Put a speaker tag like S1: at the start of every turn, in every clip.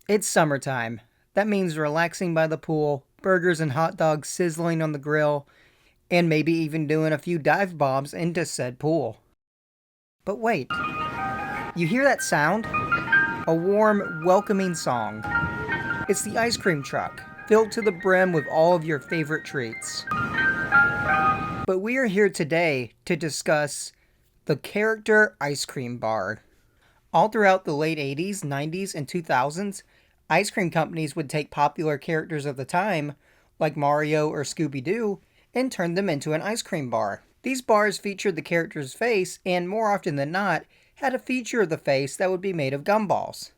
S1: It's summertime. That means relaxing by the pool, burgers and hot dogs sizzling on the grill, and maybe even doing a few dive bombs into said pool. But wait, you hear that sound? A warm, welcoming song. It's the ice cream truck, filled to the brim with all of your favorite treats. But we are here today to discuss the character ice cream bar. All throughout the late 80s, 90s, and 2000s, ice cream companies would take popular characters of the time, like Mario or Scooby-Doo, and turn them into an ice cream bar. These bars featured the character's face and, more often than not, had a feature of the face that would be made of gumballs.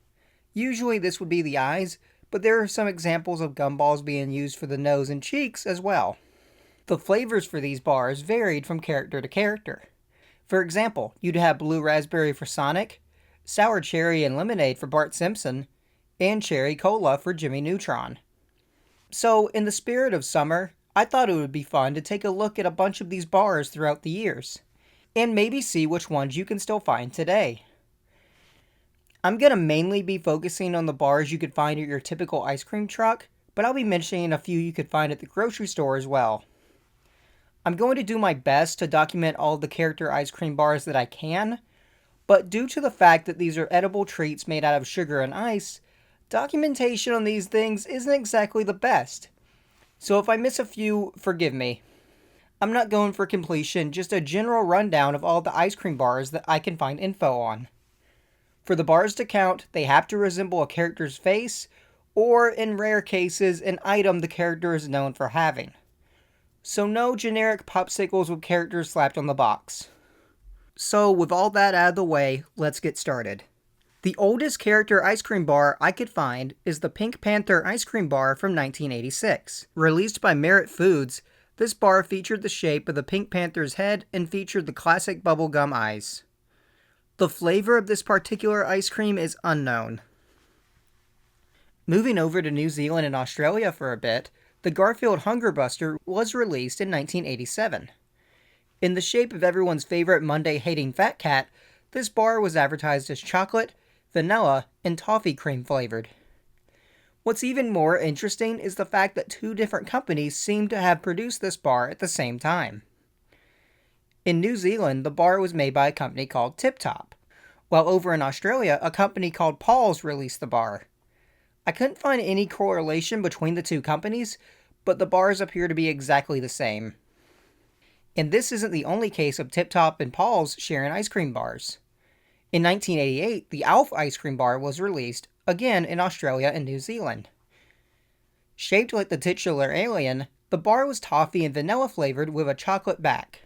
S1: Usually this would be the eyes, but there are some examples of gumballs being used for the nose and cheeks as well. The flavors for these bars varied from character to character. For example, you'd have blue raspberry for Sonic, sour cherry and lemonade for Bart Simpson, and cherry cola for Jimmy Neutron. So, in the spirit of summer, I thought it would be fun to take a look at a bunch of these bars throughout the years, and maybe see which ones you can still find today. I'm going to mainly be focusing on the bars you could find at your typical ice cream truck, but I'll be mentioning a few you could find at the grocery store as well. I'm going to do my best to document all of the character ice cream bars that I can, but due to the fact that these are edible treats made out of sugar and ice, documentation on these things isn't exactly the best. So if I miss a few, forgive me. I'm not going for completion, just a general rundown of all the ice cream bars that I can find info on. For the bars to count, they have to resemble a character's face, or in rare cases, an item the character is known for having. So no generic popsicles with characters slapped on the box. So, with all that out of the way, let's get started. The oldest character ice cream bar I could find is the Pink Panther ice cream bar from 1986. Released by Merit Foods, this bar featured the shape of the Pink Panther's head and featured the classic bubblegum eyes. The flavor of this particular ice cream is unknown. Moving over to New Zealand and Australia for a bit, the Garfield Hunger Buster was released in 1987. In the shape of everyone's favorite Monday-hating fat cat, this bar was advertised as chocolate, vanilla, and toffee cream flavored. What's even more interesting is the fact that two different companies seem to have produced this bar at the same time. In New Zealand, the bar was made by a company called Tip Top, while over in Australia, a company called Paul's released the bar. I couldn't find any correlation between the two companies, but the bars appear to be exactly the same. And this isn't the only case of Tip Top and Paul's sharing ice cream bars. In 1988, the Alf ice cream bar was released, again in Australia and New Zealand. Shaped like the titular alien, the bar was toffee and vanilla flavored with a chocolate back.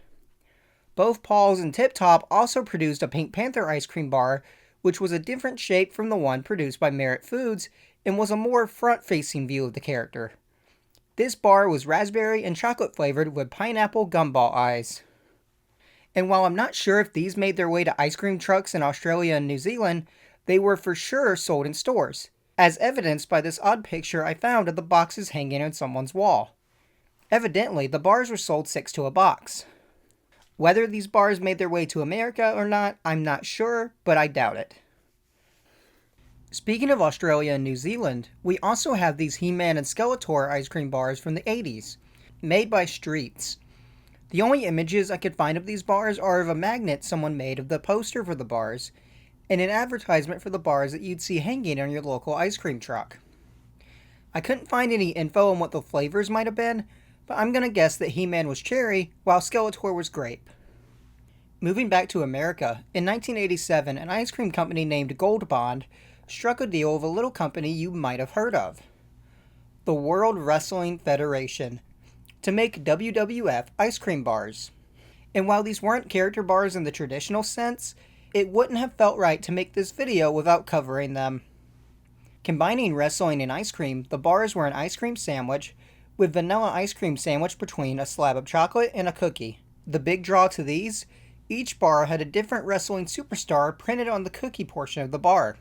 S1: Both Paul's and Tip Top also produced a Pink Panther ice cream bar, which was a different shape from the one produced by Merit Foods and was a more front-facing view of the character. This bar was raspberry and chocolate flavored with pineapple gumball eyes. And while I'm not sure if these made their way to ice cream trucks in Australia and New Zealand, they were for sure sold in stores, as evidenced by this odd picture I found of the boxes hanging on someone's wall. Evidently, the bars were sold 6 to a box. Whether these bars made their way to America or not, I'm not sure, but I doubt it. Speaking of Australia and New Zealand, we also have these He-Man and Skeletor ice cream bars from the 80s, made by Streets. The only images I could find of these bars are of a magnet someone made of the poster for the bars, and an advertisement for the bars that you'd see hanging on your local ice cream truck. I couldn't find any info on what the flavors might have been, but I'm gonna guess that He-Man was cherry, while Skeletor was grape. Moving back to America, in 1987, an ice cream company named Gold Bond struck a deal with a little company you might have heard of, the World Wrestling Federation, to make WWF ice cream bars. And while these weren't character bars in the traditional sense, it wouldn't have felt right to make this video without covering them. Combining wrestling and ice cream, the bars were an ice cream sandwich with vanilla ice cream sandwiched between a slab of chocolate and a cookie. The big draw to these, each bar had a different wrestling superstar printed on the cookie portion of the bar.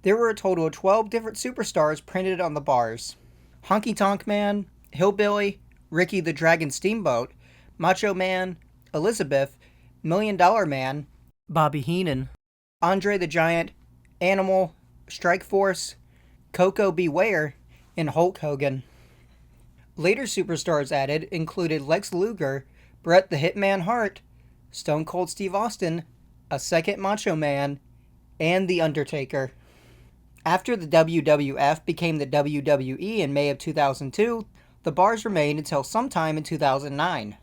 S1: There were a total of 12 different superstars printed on the bars. Honky Tonk Man, Hillbilly, Ricky the Dragon Steamboat, Macho Man, Elizabeth, $1 Million Man, Bobby Heenan, Andre the Giant, Animal, Strike Force, Coco Beware, and Hulk Hogan. Later superstars added included Lex Luger, Bret the Hitman Hart, Stone Cold Steve Austin, a second Macho Man, and The Undertaker. After the WWF became the WWE in May of 2002, the bars remained until sometime in 2009.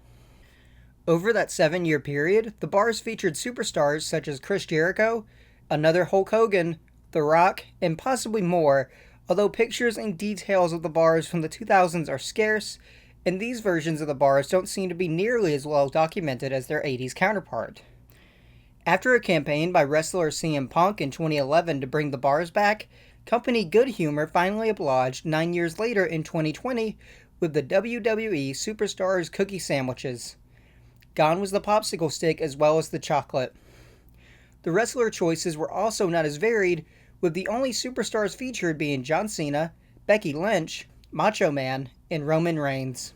S1: Over that 7-year period, the bars featured superstars such as Chris Jericho, another Hulk Hogan, The Rock, and possibly more, although pictures and details of the bars from the 2000s are scarce, and these versions of the bars don't seem to be nearly as well documented as their 80s counterpart. After a campaign by wrestler CM Punk in 2011 to bring the bars back, company Good Humor finally obliged 9 years later in 2020 with the WWE Superstars cookie sandwiches. Gone was the popsicle stick as well as the chocolate. The wrestler choices were also not as varied, with the only superstars featured being John Cena, Becky Lynch, Macho Man, and Roman Reigns.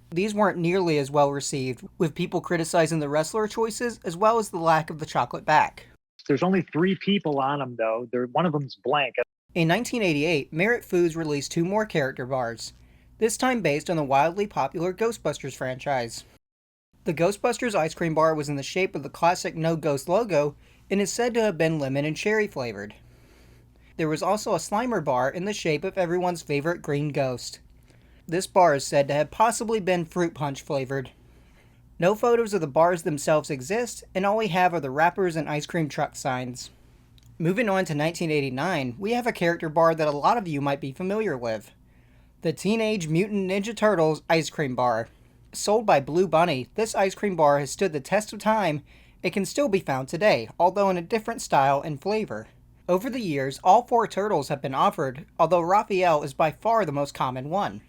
S1: These weren't nearly as well received, with people criticizing the wrestler choices as well as the lack of the chocolate back.
S2: There's only 3 people on them, though. One of them's blank.
S1: In 1988, Merit Foods released 2 more character bars, this time based on the wildly popular Ghostbusters franchise. The Ghostbusters ice cream bar was in the shape of the classic No Ghost logo and is said to have been lemon and cherry flavored. There was also a Slimer bar in the shape of everyone's favorite green ghost. This bar is said to have possibly been fruit punch flavored. No photos of the bars themselves exist, and all we have are the wrappers and ice cream truck signs. Moving on to 1989, we have a character bar that a lot of you might be familiar with. The Teenage Mutant Ninja Turtles ice cream bar. Sold by Blue Bunny, this ice cream bar has stood the test of time. It can still be found today, although in a different style and flavor. Over the years, all 4 turtles have been offered, although Raphael is by far the most common one.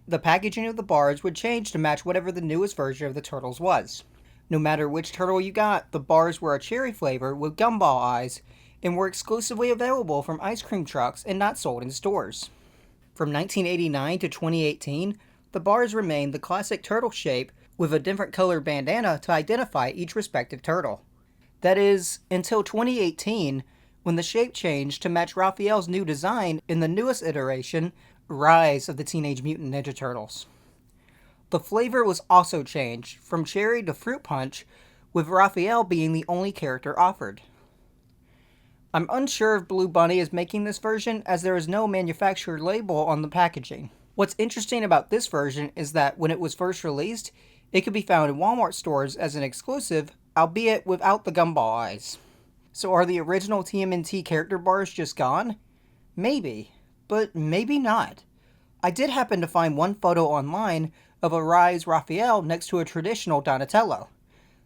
S1: The packaging of the bars would change to match whatever the newest version of the turtles was. No matter which turtle you got, the bars were a cherry flavor with gumball eyes and were exclusively available from ice cream trucks and not sold in stores. From 1989 to 2018, the bars remained the classic turtle shape with a different color bandana to identify each respective turtle. That is, until 2018, when the shape changed to match Raphael's new design in the newest iteration, Rise of the Teenage Mutant Ninja Turtles. The flavor was also changed from cherry to fruit punch, with Raphael being the only character offered. I'm unsure if Blue Bunny is making this version, as there is no manufacturer label on the packaging. What's interesting about this version is that when it was first released, it could be found in Walmart stores as an exclusive, albeit without the gumball eyes. So are the original TMNT character bars just gone? Maybe, but maybe not. I did happen to find one photo online of a Rise Raphael next to a traditional Donatello,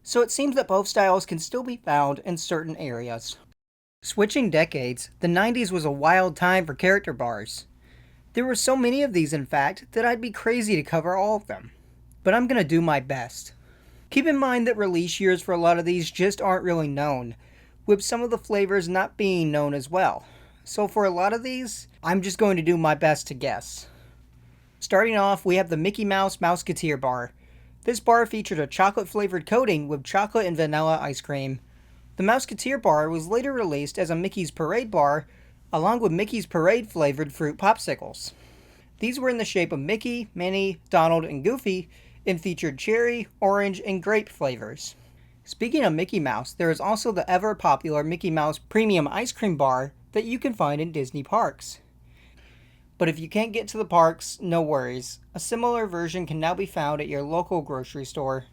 S1: so it seems that both styles can still be found in certain areas. Switching decades, the 90s was a wild time for character bars. There were so many of these, in fact, that I'd be crazy to cover all of them. But I'm going to do my best. Keep in mind that release years for a lot of these just aren't really known, with some of the flavors not being known as well. So for a lot of these, I'm just going to do my best to guess. Starting off, we have the Mickey Mouse Mouseketeer bar. This bar featured a chocolate-flavored coating with chocolate and vanilla ice cream. The Mouseketeer bar was later released as a Mickey's Parade bar, along with Mickey's Parade-flavored fruit popsicles. These were in the shape of Mickey, Minnie, Donald, and Goofy, and featured cherry, orange, and grape flavors. Speaking of Mickey Mouse, there is also the ever-popular Mickey Mouse Premium Ice Cream bar that you can find in Disney parks. But if you can't get to the parks, no worries. A similar version can now be found at your local grocery store.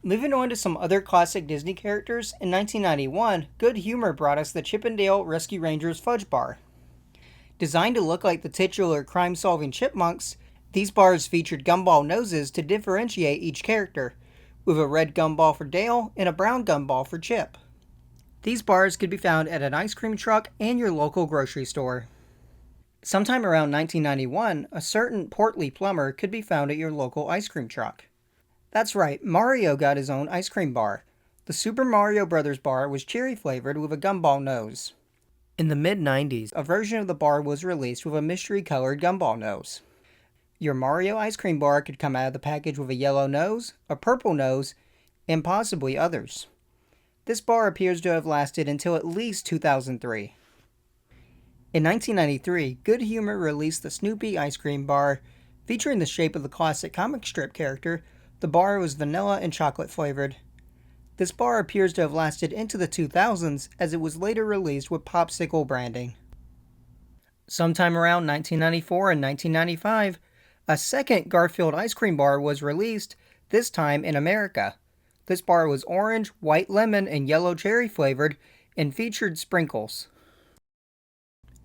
S1: Moving on to some other classic Disney characters, in 1991, Good Humor brought us the Chip 'n Dale Rescue Rangers Fudge Bar. Designed to look like the titular crime-solving chipmunks, these bars featured gumball noses to differentiate each character, with a red gumball for Dale and a brown gumball for Chip. These bars could be found at an ice cream truck and your local grocery store. Sometime around 1991, a certain portly plumber could be found at your local ice cream truck. That's right, Mario got his own ice cream bar. The Super Mario Bros. Bar was cherry-flavored with a gumball nose. In the mid-90s, a version of the bar was released with a mystery-colored gumball nose. Your Mario ice cream bar could come out of the package with a yellow nose, a purple nose, and possibly others. This bar appears to have lasted until at least 2003. In 1993, Good Humor released the Snoopy ice cream bar. Featuring the shape of the classic comic strip character, the bar was vanilla and chocolate flavored. This bar appears to have lasted into the 2000s as it was later released with popsicle branding. Sometime around 1994 and 1995, a second Garfield ice cream bar was released, this time in America. This bar was orange, white lemon, and yellow cherry flavored and featured sprinkles.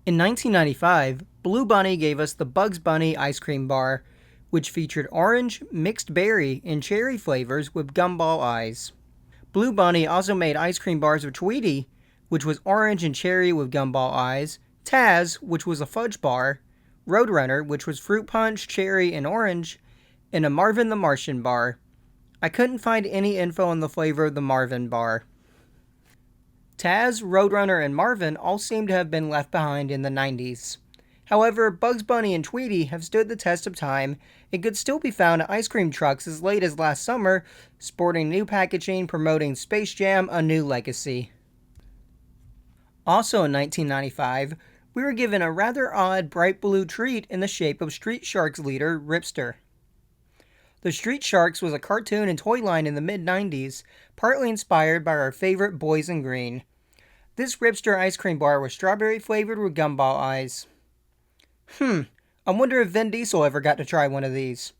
S1: In 1995, Blue Bunny gave us the Bugs Bunny ice cream bar, which featured orange, mixed berry, and cherry flavors with gumball eyes. Blue Bunny also made ice cream bars with Tweety, which was orange and cherry with gumball eyes, Taz, which was a fudge bar, Roadrunner, which was fruit punch, cherry, and orange, and a Marvin the Martian bar. I couldn't find any info on the flavor of the Marvin bar. Taz, Roadrunner, and Marvin all seem to have been left behind in the 90s. However, Bugs Bunny and Tweety have stood the test of time and could still be found at ice cream trucks as late as last summer, sporting new packaging promoting Space Jam: A New Legacy. Also in 1995, we were given a rather odd bright blue treat in the shape of Street Sharks leader Ripster. The Street Sharks was a cartoon and toy line in the mid-90s, partly inspired by our favorite Boys in Green. This Ripster ice cream bar was strawberry flavored with gumball eyes. I wonder if Vin Diesel ever got to try one of these.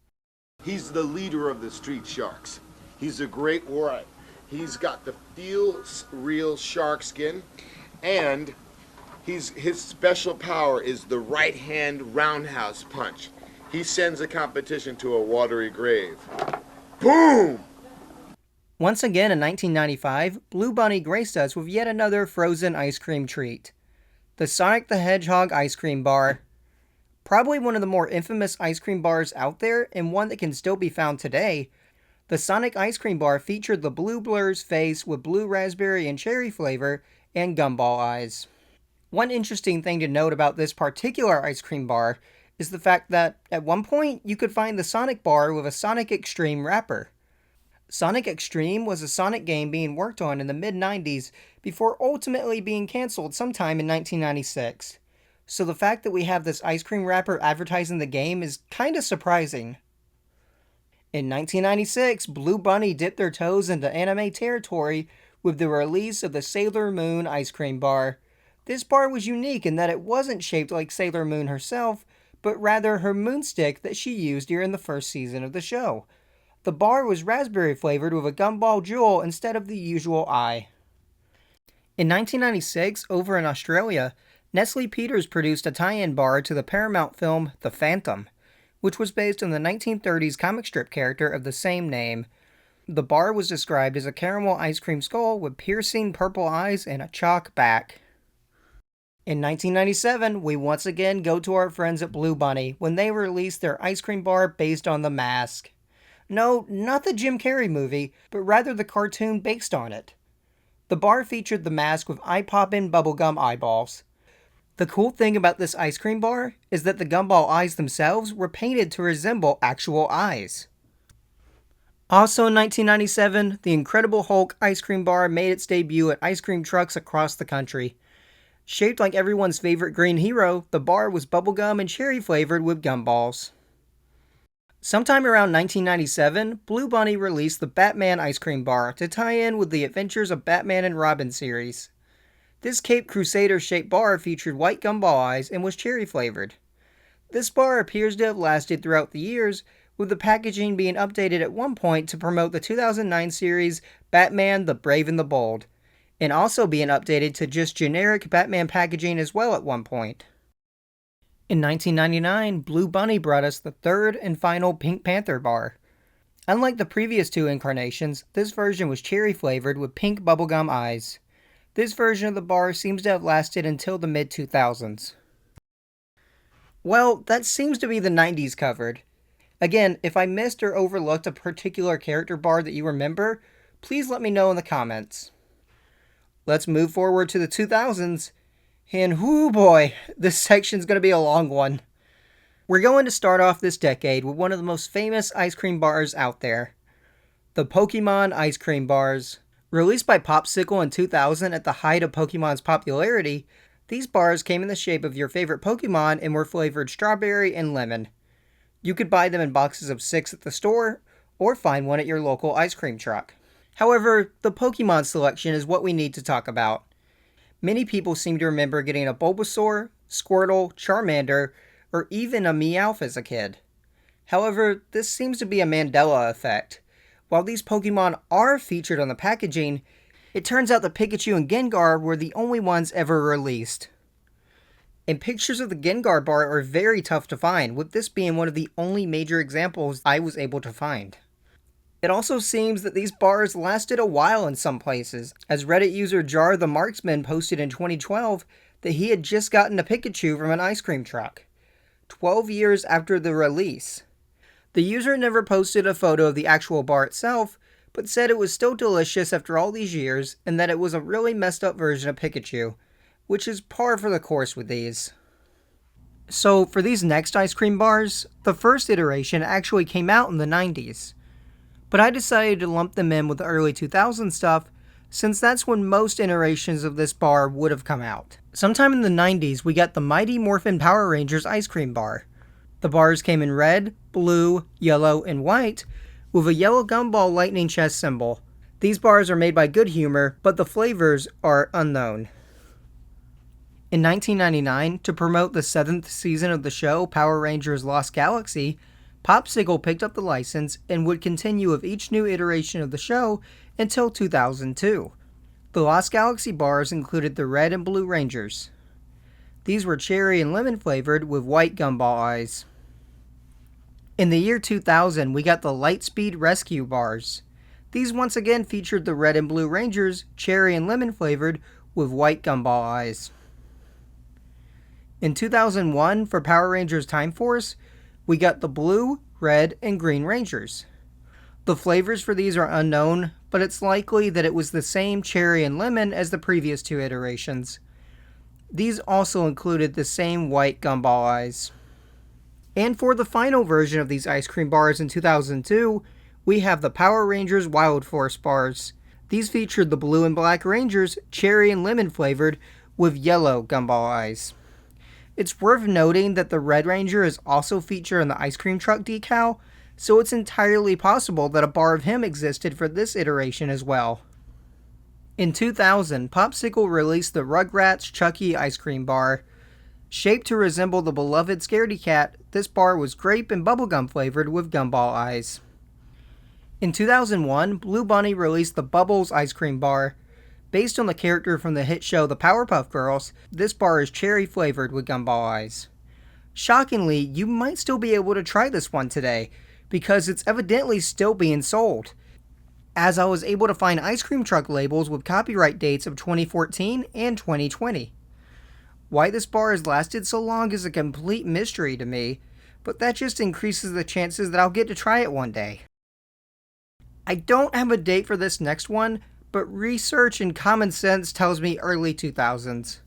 S3: He's the leader of the Street Sharks. He's a great warrior. He's got the feel real shark skin, and his special power is the right hand roundhouse punch. He sends a competition to a watery grave. Boom!
S1: Once again in 1995, Blue Bunny graced us with yet another frozen ice cream treat. The Sonic the Hedgehog ice cream bar. Probably one of the more infamous ice cream bars out there, and one that can still be found today. The Sonic ice cream bar featured the Blue Blur's face with blue raspberry and cherry flavor and gumball eyes. One interesting thing to note about this particular ice cream bar is the fact that at one point you could find the Sonic bar with a Sonic Extreme wrapper. Sonic Extreme was a Sonic game being worked on in the mid-90s before ultimately being cancelled sometime in 1996. So the fact that we have this ice cream wrapper advertising the game is kinda surprising. In 1996, Blue Bunny dipped their toes into anime territory with the release of the Sailor Moon ice cream bar. This bar was unique in that it wasn't shaped like Sailor Moon herself, but rather her moonstick that she used during the first season of the show. The bar was raspberry flavored with a gumball jewel instead of the usual eye. In 1996, over in Australia, Nestle Peters produced a tie-in bar to the Paramount film The Phantom, which was based on the 1930s comic strip character of the same name. The bar was described as a caramel ice cream skull with piercing purple eyes and a chalk back. In 1997, we once again go to our friends at Blue Bunny when they released their ice cream bar based on The Mask. No, not the Jim Carrey movie, but rather the cartoon based on it. The bar featured the mask with eye-popping bubblegum eyeballs. The cool thing about this ice cream bar is that the gumball eyes themselves were painted to resemble actual eyes. Also in 1997, the Incredible Hulk ice cream bar made its debut at ice cream trucks across the country. Shaped like everyone's favorite green hero, the bar was bubblegum and cherry flavored with gumballs. Sometime around 1997, Blue Bunny released the Batman ice cream bar to tie in with the Adventures of Batman and Robin series. This Cape Crusader-shaped bar featured white gumball eyes and was cherry flavored. This bar appears to have lasted throughout the years, with the packaging being updated at one point to promote the 2009 series Batman the Brave and the Bold, and also being updated to just generic Batman packaging as well at one point. In 1999, Blue Bunny brought us the third and final Pink Panther bar. Unlike the previous two incarnations, this version was cherry flavored with pink bubblegum eyes. This version of the bar seems to have lasted until the mid-2000s. Well, that seems to be the 90s covered. Again, if I missed or overlooked a particular character bar that you remember, please let me know in the comments. Let's move forward to the 2000s. And whoo boy, this section's going to be a long one. We're going to start off this decade with one of the most famous ice cream bars out there. The Pokemon ice cream bars. Released by Popsicle in 2000 at the height of Pokemon's popularity, These bars came in the shape of your favorite Pokemon and were flavored strawberry and lemon. You could buy them in boxes of 6 at the store, or find one at your local ice cream truck. However, the Pokemon selection is what we need to talk about. Many people seem to remember getting a Bulbasaur, Squirtle, Charmander, or even a Meowth as a kid. However, this seems to be a Mandela effect. While these Pokemon are featured on the packaging, it turns out that Pikachu and Gengar were the only ones ever released. And pictures of the Gengar bar are very tough to find, with this being one of the only major examples I was able to find. It also seems that these bars lasted a while in some places, as Reddit user Jar the Marksman posted in 2012 that he had just gotten a Pikachu from an ice cream truck, 12 years after the release. The user never posted a photo of the actual bar itself, but said it was still delicious after all these years, and that it was a really messed up version of Pikachu, which is par for the course with these. So for these next ice cream bars, the first iteration actually came out in the 90s. But I decided to lump them in with the early 2000s stuff, since that's when most iterations of this bar would have come out. Sometime in the 90s, we got the Mighty Morphin Power Rangers ice cream bar. The bars came in red, blue, yellow, and white, with a yellow gumball lightning chest symbol. These bars are made by Good Humor, but the flavors are unknown. In 1999, to promote the 7th season of the show Power Rangers Lost Galaxy, Popsicle picked up the license and would continue with each new iteration of the show until 2002. The Lost Galaxy bars included the Red and Blue Rangers. These were cherry and lemon flavored with white gumball eyes. In the year 2000, we got the Lightspeed Rescue bars. These once again featured the Red and Blue Rangers, cherry and lemon flavored with white gumball eyes. In 2001, for Power Rangers Time Force, we got the Blue, Red, and Green Rangers. The flavors for these are unknown, but it's likely that it was the same cherry and lemon as the previous two iterations. These also included the same white gumball eyes. And for the final version of these ice cream bars in 2002, we have the Power Rangers Wild Force bars. These featured the Blue and Black Rangers, cherry and lemon flavored, with yellow gumball eyes. It's worth noting that the Red Ranger is also featured on the ice cream truck decal, so it's entirely possible that a bar of him existed for this iteration as well. In 2000, Popsicle released the Rugrats Chucky ice cream bar. Shaped to resemble the beloved Scaredy Cat, this bar was grape and bubblegum flavored with gumball eyes. In 2001, Blue Bunny released the Bubbles ice cream bar. Based on the character from the hit show The Powerpuff Girls, this bar is cherry flavored with gumball eyes. Shockingly, you might still be able to try this one today, because it's evidently still being sold, as I was able to find ice cream truck labels with copyright dates of 2014 and 2020. Why this bar has lasted so long is a complete mystery to me, but that just increases the chances that I'll get to try it one day. I don't have a date for this next one, but research and common sense tells me early 2000s.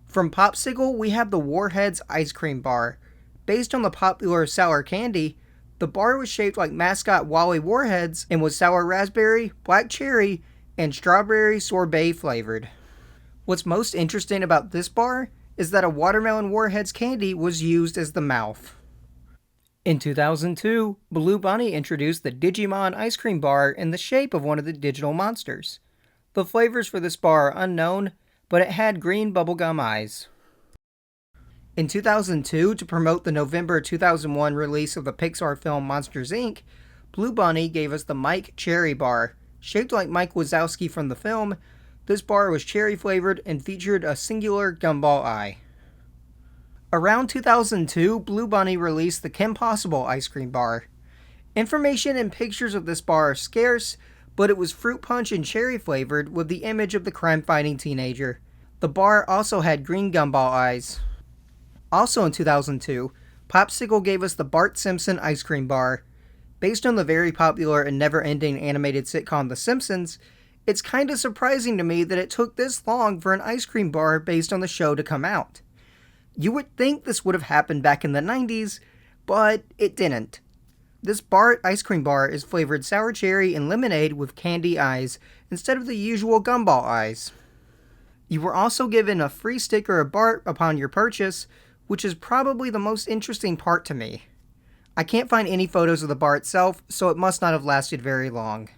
S1: From Popsicle, we have the Warheads ice cream bar. Based on the popular sour candy, the bar was shaped like mascot Wally Warheads and was sour raspberry, black cherry, and strawberry sorbet flavored. What's most interesting about this bar is that a watermelon Warheads candy was used as the mouth. In 2002, Blue Bunny introduced the Digimon ice cream bar in the shape of one of the digital monsters. The flavors for this bar are unknown, but it had green bubblegum eyes. In 2002, to promote the November 2001 release of the Pixar film Monsters, Inc., Blue Bunny gave us the Mike Cherry Bar. Shaped like Mike Wazowski from the film, this bar was cherry flavored and featured a singular gumball eye. Around 2002, Blue Bunny released the Kim Possible ice cream bar. Information and pictures of this bar are scarce, but it was fruit punch and cherry flavored with the image of the crime-fighting teenager. The bar also had green gumball eyes. Also in 2002, Popsicle gave us the Bart Simpson ice cream bar. Based on the very popular and never-ending animated sitcom The Simpsons, it's kinda surprising to me that it took this long for an ice cream bar based on the show to come out. You would think this would have happened back in the 90s, but it didn't. This Bart ice cream bar is flavored sour cherry and lemonade with candy eyes, instead of the usual gumball eyes. You were also given a free sticker of Bart upon your purchase, which is probably the most interesting part to me. I can't find any photos of the bar itself, so it must not have lasted very long.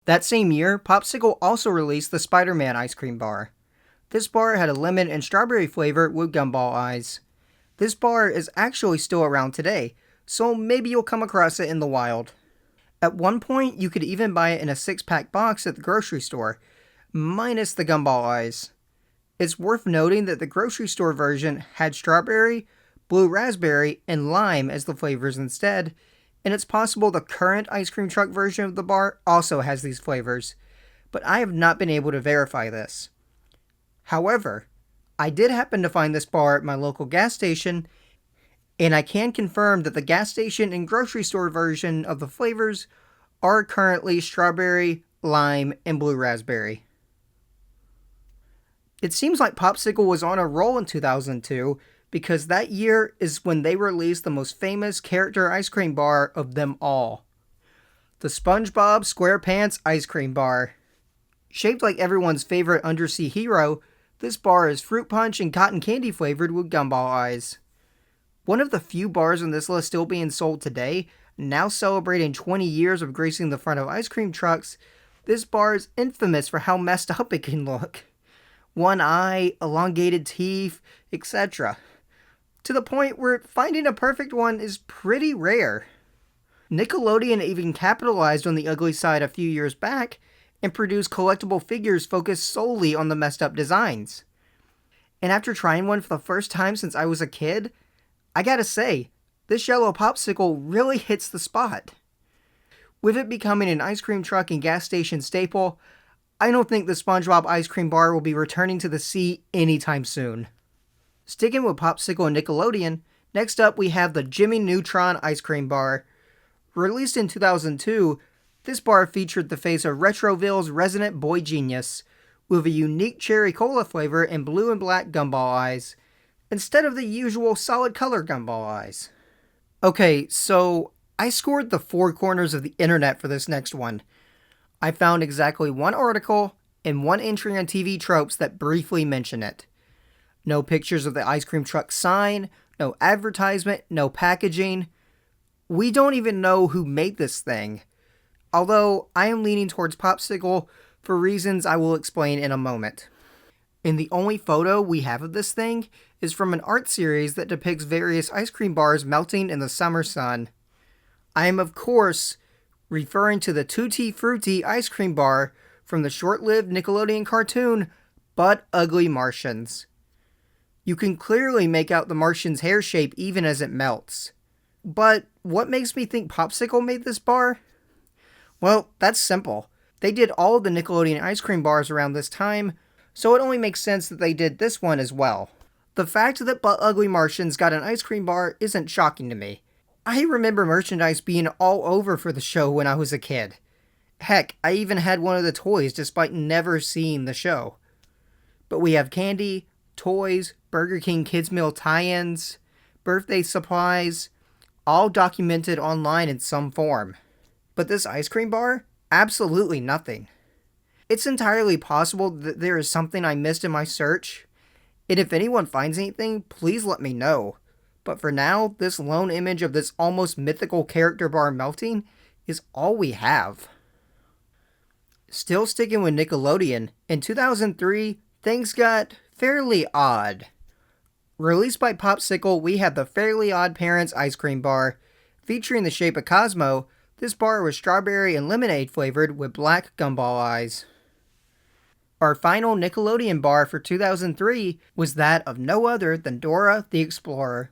S1: That same year, Popsicle also released the Spider-Man ice cream bar. This bar had a lemon and strawberry flavor with gumball eyes. This bar is actually still around today, so maybe you'll come across it in the wild. At one point, you could even buy it in a 6-pack box at the grocery store, minus the gumball eyes. It's worth noting that the grocery store version had strawberry, blue raspberry, and lime as the flavors instead, and it's possible the current ice cream truck version of the bar also has these flavors, but I have not been able to verify this. However, I did happen to find this bar at my local gas station, and I can confirm that the gas station and grocery store version of the flavors are currently strawberry, lime, and blue raspberry. It seems like Popsicle was on a roll in 2002 because that year is when they released the most famous character ice cream bar of them all. The SpongeBob SquarePants ice cream bar. Shaped like everyone's favorite undersea hero, this bar is fruit punch and cotton candy flavored with gumball eyes. One of the few bars on this list still being sold today, now celebrating 20 years of gracing the front of ice cream trucks, this bar is infamous for how messed up it can look. One eye, elongated teeth, etc. To the point where finding a perfect one is pretty rare. Nickelodeon even capitalized on the ugly side a few years back and produced collectible figures focused solely on the messed up designs. And after trying one for the first time since I was a kid, I gotta say, this yellow popsicle really hits the spot. With it becoming an ice cream truck and gas station staple, I don't think the SpongeBob ice cream bar will be returning to the sea anytime soon. Sticking with Popsicle and Nickelodeon, next up we have the Jimmy Neutron ice cream bar. Released in 2002, this bar featured the face of Retroville's resident boy genius, with a unique cherry cola flavor and blue and black gumball eyes, instead of the usual solid color gumball eyes. Okay, so I scored the 4 corners of the internet for this next one. I found exactly 1 article and 1 entry on TV Tropes that briefly mention it. No pictures of the ice cream truck sign, no advertisement, no packaging. We don't even know who made this thing. Although I am leaning towards Popsicle for reasons I will explain in a moment. And the only photo we have of this thing is from an art series that depicts various ice cream bars melting in the summer sun. I am, of course, referring to the Tutti Frutti ice cream bar from the short-lived Nickelodeon cartoon, Butt Ugly Martians. You can clearly make out the Martian's hair shape even as it melts. But what makes me think Popsicle made this bar? Well, that's simple. They did all of the Nickelodeon ice cream bars around this time, so it only makes sense that they did this one as well. The fact that Butt Ugly Martians got an ice cream bar isn't shocking to me. I remember merchandise being all over for the show when I was a kid. Heck, I even had one of the toys despite never seeing the show. But we have candy, toys, Burger King Kids Meal tie-ins, birthday supplies, all documented online in some form. But this ice cream bar? Absolutely nothing. It's entirely possible that there is something I missed in my search, and if anyone finds anything, please let me know. But for now, this lone image of this almost mythical character bar melting is all we have. Still sticking with Nickelodeon, in 2003, things got fairly odd. Released by Popsicle, we had the Fairly Odd Parents ice cream bar. Featuring the shape of Cosmo, this bar was strawberry and lemonade flavored with black gumball eyes. Our final Nickelodeon bar for 2003 was that of no other than Dora the Explorer.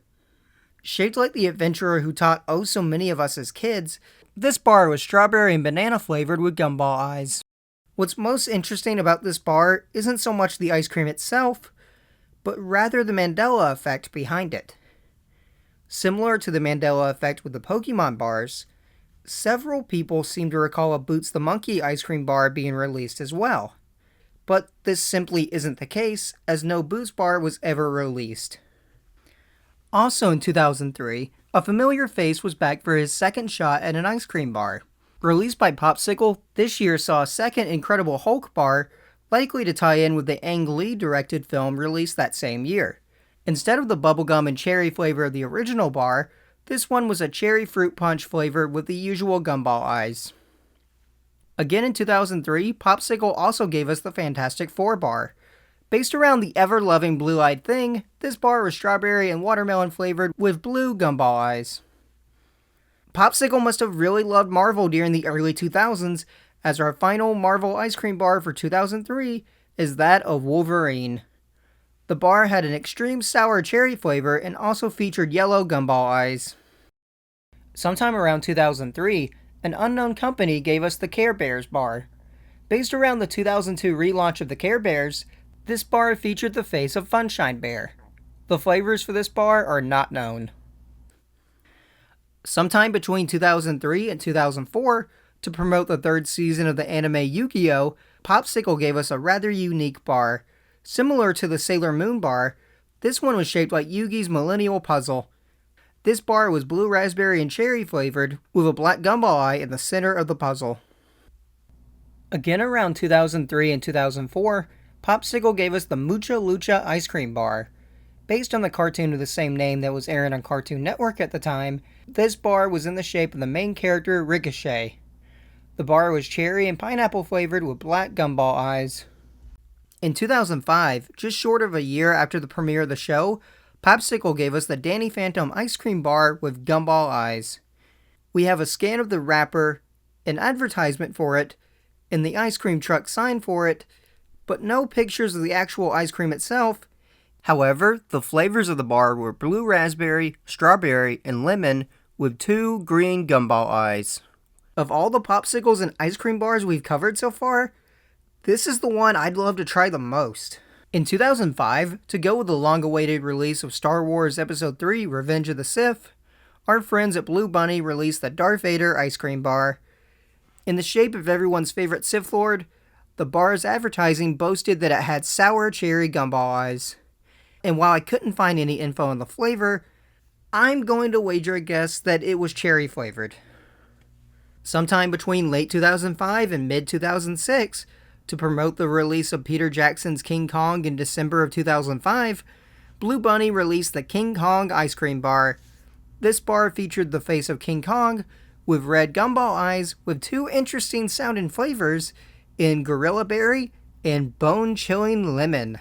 S1: Shaped like the adventurer who taught oh so many of us as kids, this bar was strawberry and banana flavored with gumball eyes. What's most interesting about this bar isn't so much the ice cream itself, but rather the Mandela effect behind it. Similar to the Mandela effect with the Pokemon bars, several people seem to recall a Boots the Monkey ice cream bar being released as well. But this simply isn't the case, as no Boots bar was ever released. Also in 2003, a familiar face was back for his second shot at an ice cream bar. Released by Popsicle, this year saw a second Incredible Hulk bar, likely to tie in with the Ang Lee directed film released that same year. Instead of the bubblegum and cherry flavor of the original bar, this one was a cherry fruit punch flavor with the usual gumball eyes. Again in 2003, Popsicle also gave us the Fantastic Four bar. Based around the ever-loving blue-eyed thing, this bar was strawberry and watermelon flavored with blue gumball eyes. Popsicle must have really loved Marvel during the early 2000s, as our final Marvel ice cream bar for 2003 is that of Wolverine. The bar had an extreme sour cherry flavor and also featured yellow gumball eyes. Sometime around 2003, an unknown company gave us the Care Bears bar. Based around the 2002 relaunch of the Care Bears, this bar featured the face of Funshine Bear. The flavors for this bar are not known. Sometime between 2003 and 2004, to promote the third season of the anime Yu-Gi-Oh!, Popsicle gave us a rather unique bar. Similar to the Sailor Moon bar, this one was shaped like Yu-Gi's Millennial Puzzle. This bar was blue raspberry and cherry flavored, with a black gumball eye in the center of the puzzle. Again around 2003 and 2004, Popsicle gave us the Mucha Lucha ice cream bar. Based on the cartoon of the same name that was airing on Cartoon Network at the time, this bar was in the shape of the main character Ricochet. The bar was cherry and pineapple flavored with black gumball eyes. In 2005, just short of a year after the premiere of the show, Popsicle gave us the Danny Phantom ice cream bar with gumball eyes. We have a scan of the wrapper, an advertisement for it, and the ice cream truck sign for it, but no pictures of the actual ice cream itself. However, the flavors of the bar were blue raspberry, strawberry, and lemon with 2 green gumball eyes. Of all the popsicles and ice cream bars we've covered so far, this is the one I'd love to try the most. In 2005, to go with the long-awaited release of Star Wars Episode 3 Revenge of the Sith, our friends at Blue Bunny released the Darth Vader ice cream bar. In the shape of everyone's favorite Sith Lord, the bar's advertising boasted that it had sour cherry gumball eyes. And while I couldn't find any info on the flavor, I'm going to wager a guess that it was cherry flavored. Sometime between late 2005 and mid-2006, to promote the release of Peter Jackson's King Kong in December of 2005, Blue Bunny released the King Kong ice cream bar. This bar featured the face of King Kong with red gumball eyes with 2 interesting sounding flavors in Gorilla Berry and Bone Chilling Lemon.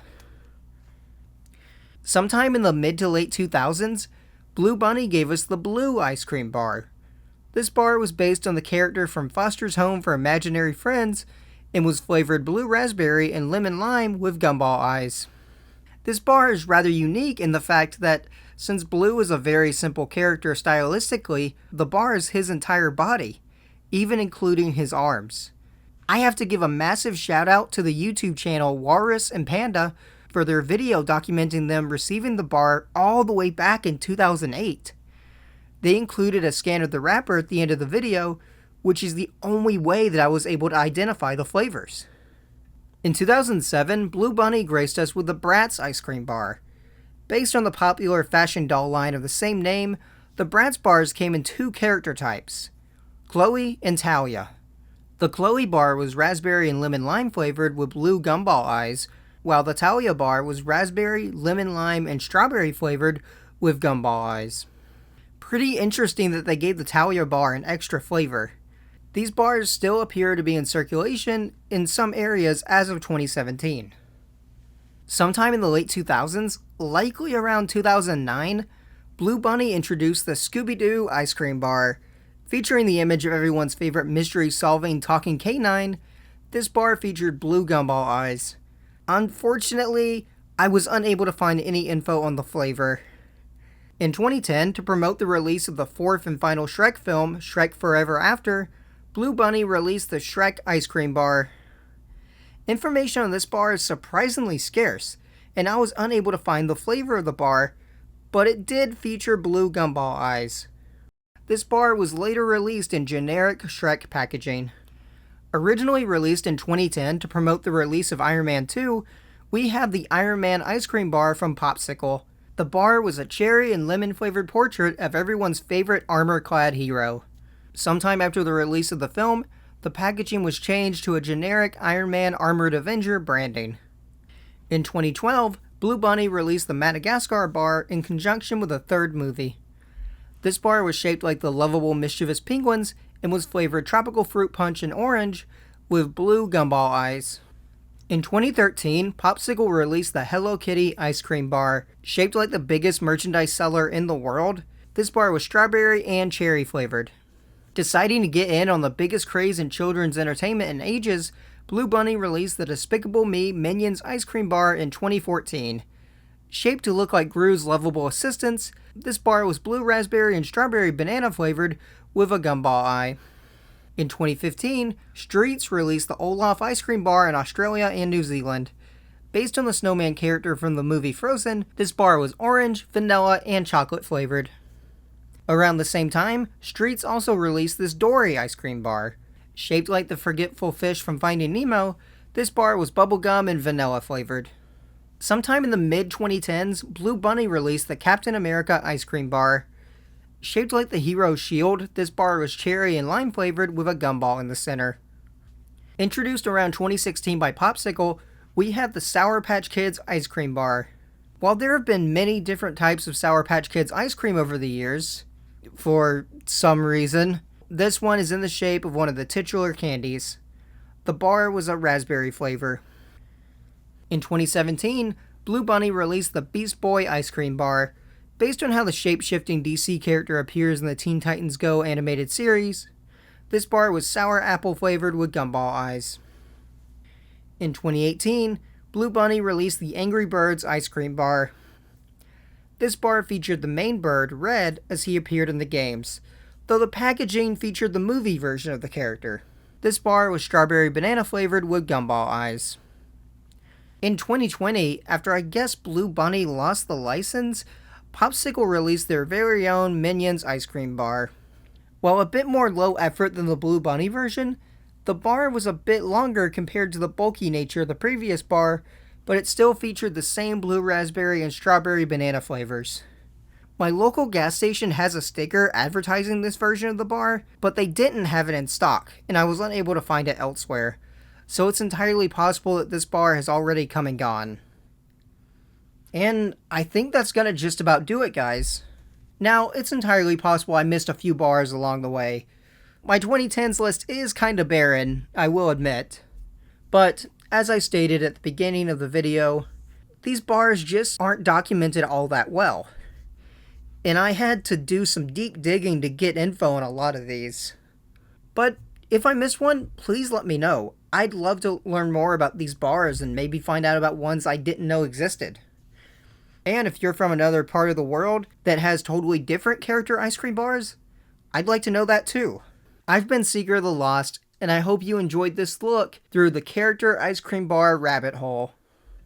S1: Sometime in the mid to late 2000s, Blue Bunny gave us the Bloo ice cream bar. This bar was based on the character from Foster's Home for Imaginary Friends and was flavored blue raspberry and lemon lime with gumball eyes. This bar is rather unique in the fact that, since Blue is a very simple character stylistically, the bar is his entire body, even including his arms. I have to give a massive shout out to the YouTube channel Walrus and Panda for their video documenting them receiving the bar all the way back in 2008. They included a scan of the wrapper at the end of the video, which is the only way that I was able to identify the flavors. In 2007, Blue Bunny graced us with the Bratz ice cream bar. Based on the popular fashion doll line of the same name, the Bratz bars came in 2 character types, Chloe and Talia. The Chloe bar was raspberry and lemon lime flavored with blue gumball eyes, while the Talia bar was raspberry, lemon lime, and strawberry flavored with gumball eyes. Pretty interesting that they gave the Talia bar an extra flavor. These bars still appear to be in circulation in some areas as of 2017. Sometime in the late 2000s, likely around 2009, Blue Bunny introduced the Scooby-Doo ice cream bar. Featuring the image of everyone's favorite mystery-solving talking canine, this bar featured blue gumball eyes. Unfortunately, I was unable to find any info on the flavor. In 2010, to promote the release of the 4th and final Shrek film, Shrek Forever After, Blue Bunny released the Shrek ice cream bar. Information on this bar is surprisingly scarce, and I was unable to find the flavor of the bar, but it did feature blue gumball eyes. This bar was later released in generic Shrek packaging. Originally released in 2010 to promote the release of Iron Man 2, we have the Iron Man ice cream bar from Popsicle. The bar was a cherry and lemon flavored portrait of everyone's favorite armor-clad hero. Sometime after the release of the film, the packaging was changed to a generic Iron Man Armored Avenger branding. In 2012, Blue Bunny released the Madagascar bar in conjunction with a third movie. This bar was shaped like the lovable, mischievous penguins and was flavored tropical fruit punch and orange with blue gumball eyes. In 2013, Popsicle released the Hello Kitty ice cream bar. Shaped like the biggest merchandise seller in the world, this bar was strawberry and cherry flavored. Deciding to get in on the biggest craze in children's entertainment in ages, Blue Bunny released the Despicable Me Minions ice cream bar in 2014. Shaped to look like Gru's lovable assistants, this bar was blue raspberry and strawberry banana flavored with a gumball eye. In 2015, Streets released the Olaf ice cream bar in Australia and New Zealand. Based on the snowman character from the movie Frozen, this bar was orange, vanilla, and chocolate flavored. Around the same time, Streets also released this Dory ice cream bar. Shaped like the forgetful fish from Finding Nemo, this bar was bubblegum and vanilla flavored. Sometime in the mid-2010s, Blue Bunny released the Captain America ice cream bar. Shaped like the hero's shield, this bar was cherry and lime flavored with a gumball in the center. Introduced around 2016 by Popsicle, we have the Sour Patch Kids ice cream bar. While there have been many different types of Sour Patch Kids ice cream over the years, for some reason, this one is in the shape of one of the titular candies. The bar was a raspberry flavor. In 2017, Blue Bunny released the Beast Boy ice cream bar. Based on how the shape-shifting DC character appears in the Teen Titans Go animated series, this bar was sour apple flavored with gumball eyes. In 2018, Blue Bunny released the Angry Birds ice cream bar. This bar featured the main bird, Red, as he appeared in the games, though the packaging featured the movie version of the character. This bar was strawberry banana flavored with gumball eyes. In 2020, after I guess Blue Bunny lost the license, Popsicle released their very own Minions ice cream bar. While a bit more low effort than the Blue Bunny version, the bar was a bit longer compared to the bulky nature of the previous bar, but it still featured the same blue raspberry and strawberry banana flavors. My local gas station has a sticker advertising this version of the bar, but they didn't have it in stock, and I was unable to find it elsewhere, so it's entirely possible that this bar has already come and gone. And I think that's gonna just about do it, guys. Now, it's entirely possible I missed a few bars along the way. My 2010s list is kinda barren, I will admit. But, as I stated at the beginning of the video, these bars just aren't documented all that well. And I had to do some deep digging to get info on a lot of these. But if I missed one, please let me know. I'd love to learn more about these bars and maybe find out about ones I didn't know existed. And if you're from another part of the world that has totally different character ice cream bars, I'd like to know that too. I've been Seeker of the Lost, and I hope you enjoyed this look through the character ice cream bar rabbit hole.